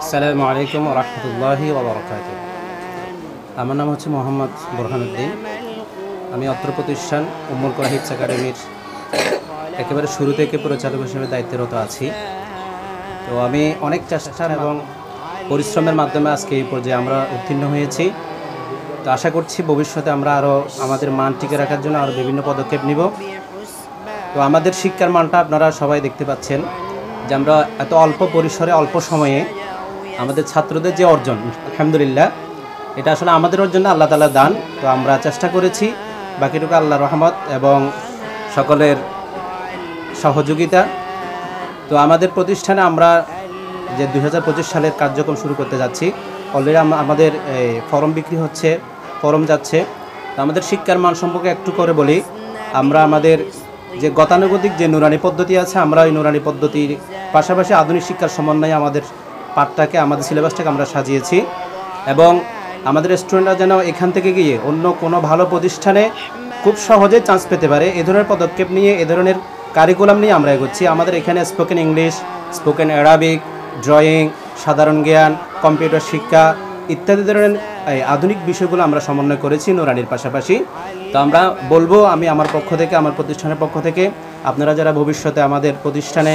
আসসালামু আলাইকুম ওয়া রাহমাতুল্লাহি ওয়া বারাকাতুহু। আমার নাম হচ্ছে মোহাম্মদ বুরহানুদ্দিন। আমি অত্র প্রতিষ্ঠান উম্মুল কোরআন হিফজ একাডেমির একেবারে শুরু থেকে পরিচালক হিসেবে দায়িত্বরত আছি। তো আমি অনেক চেষ্টা এবং পরিশ্রমের মাধ্যমে আজকে এই পর্যায়ে আমরা উত্তীর্ণ হয়েছি। তো আশা করছি ভবিষ্যতে আমরা আরও আমাদের মান টিকে রাখার জন্য আরও বিভিন্ন পদক্ষেপ নিব। তো আমাদের শিক্ষার মানটা আপনারা সবাই দেখতে পাচ্ছেন যে আমরা এত অল্প পরিসরে অল্প সময়ে আমাদের ছাত্রদের যে অর্জন, আলহামদুলিল্লাহ, এটা আসলে আমাদের অর্জন না, আল্লাহ তাআলার দান। তো আমরা চেষ্টা করেছি, বাকিটুকু আল্লাহর রহমত এবং সকলের সহযোগিতা। তো আমাদের প্রতিষ্ঠানে আমরা যে 2025 সালের কার্যক্রম শুরু করতে যাচ্ছি, অলরেডি আমাদের ফরম বিক্রি হচ্ছে, ফরম যাচ্ছে। তো আমাদের শিক্ষার মান সম্পর্কে একটু করে বলি। আমরা আমাদের যে গতানুগতিক যে নুরানি পদ্ধতি আছে, আমরা ওই নুরানি পদ্ধতির পাশাপাশি আধুনিক শিক্ষার সমন্বয়ে আমাদের পাঠটাকে, আমাদের সিলেবাসটাকে আমরা সাজিয়েছি এবং আমাদের স্টুডেন্টরা যেন এখান থেকে গিয়ে অন্য কোনো ভালো প্রতিষ্ঠানে খুব সহজে চান্স পেতে পারে, এ ধরনের পদক্ষেপ নিয়ে, এ ধরনের কারিকুলাম নিয়ে আমরা এগোচ্ছি। আমাদের এখানে spoken English, spoken Arabic, drawing, সাধারণ জ্ঞান, কম্পিউটার শিক্ষা ইত্যাদি ধরনের আধুনিক বিষয়গুলো আমরা সমন্বয় করেছি নুরানির পাশাপাশি। তো আমরা বলবো, আমি আমার পক্ষ থেকে, আমার প্রতিষ্ঠানের পক্ষ থেকে, আপনারা যারা ভবিষ্যতে আমাদের প্রতিষ্ঠানে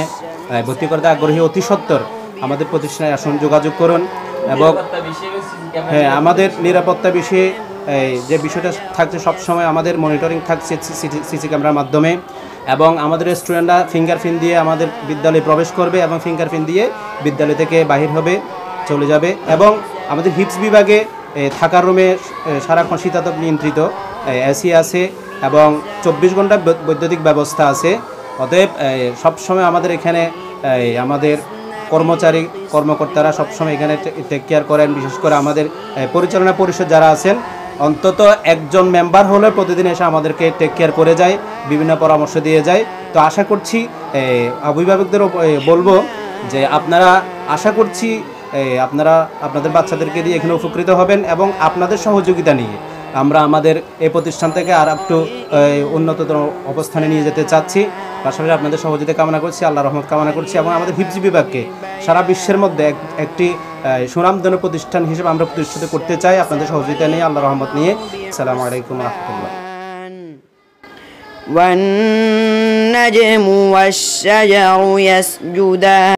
ভর্তি করতে আগ্রহী, অতি সত্বর আমাদের প্রতিষ্ঠানে আসুন, যোগাযোগ করুন। এবং হ্যাঁ, আমাদের নিরাপত্তা বিষয়ে যে বিষয়টা থাকছে, সবসময় আমাদের মনিটরিং থাকছে সিসি ক্যামেরার মাধ্যমে। এবং আমাদের স্টুডেন্টরা ফিঙ্গারপ্রিন্ট দিয়ে আমাদের বিদ্যালয়ে প্রবেশ করবে এবং ফিঙ্গারপ্রিন্ট দিয়ে বিদ্যালয় থেকে বাহির হবে, চলে যাবে। এবং আমাদের হিপস বিভাগে থাকার রুমে সারাক্ষণ শীতাতপ নিয়ন্ত্রিত এসি আছে এবং 24 ঘন্টা বৈদ্যুতিক ব্যবস্থা আছে। অতএব সবসময় আমাদের এখানে আমাদের কর্মকর্তারা সবসময় এখানে টেক কেয়ার করেন। বিশেষ করে আমাদের পরিচালনা পরিষদ যারা আছেন, অন্তত একজন মেম্বার হলে প্রতিদিন এসে আমাদেরকে টেক কেয়ার করে যায়, বিভিন্ন পরামর্শ দিয়ে যায়। তো আশা করছি অভিভাবকদেরও বলবো যে আপনারা, আশা করছি আপনারা আপনাদের বাচ্চাদেরকে দিয়ে এখানে উপকৃত হবেন এবং আপনাদের সহযোগিতা নিয়ে আমরা আমাদের এই প্রতিষ্ঠান থেকে আর একটু উন্নততর অবস্থানে নিয়ে যেতে চাচ্ছি। পাশাপাশি আপনাদের সহযোগিতা কামনা করছি, আল্লাহর রহমত কামনা করছি এবং আমাদের হিফজ বিভাগকে সারা বিশ্বের মধ্যে একটি সুনামধন্য প্রতিষ্ঠান হিসেবে আমরা প্রতিষ্ঠিত করতে চাই, আপনাদের সহযোগিতা নিয়ে, আল্লাহর রহমত নিয়ে। আসসালামু আলাইকুম ওয়া রাহমাতুল্লাহ। والنجم والشجر يسجدان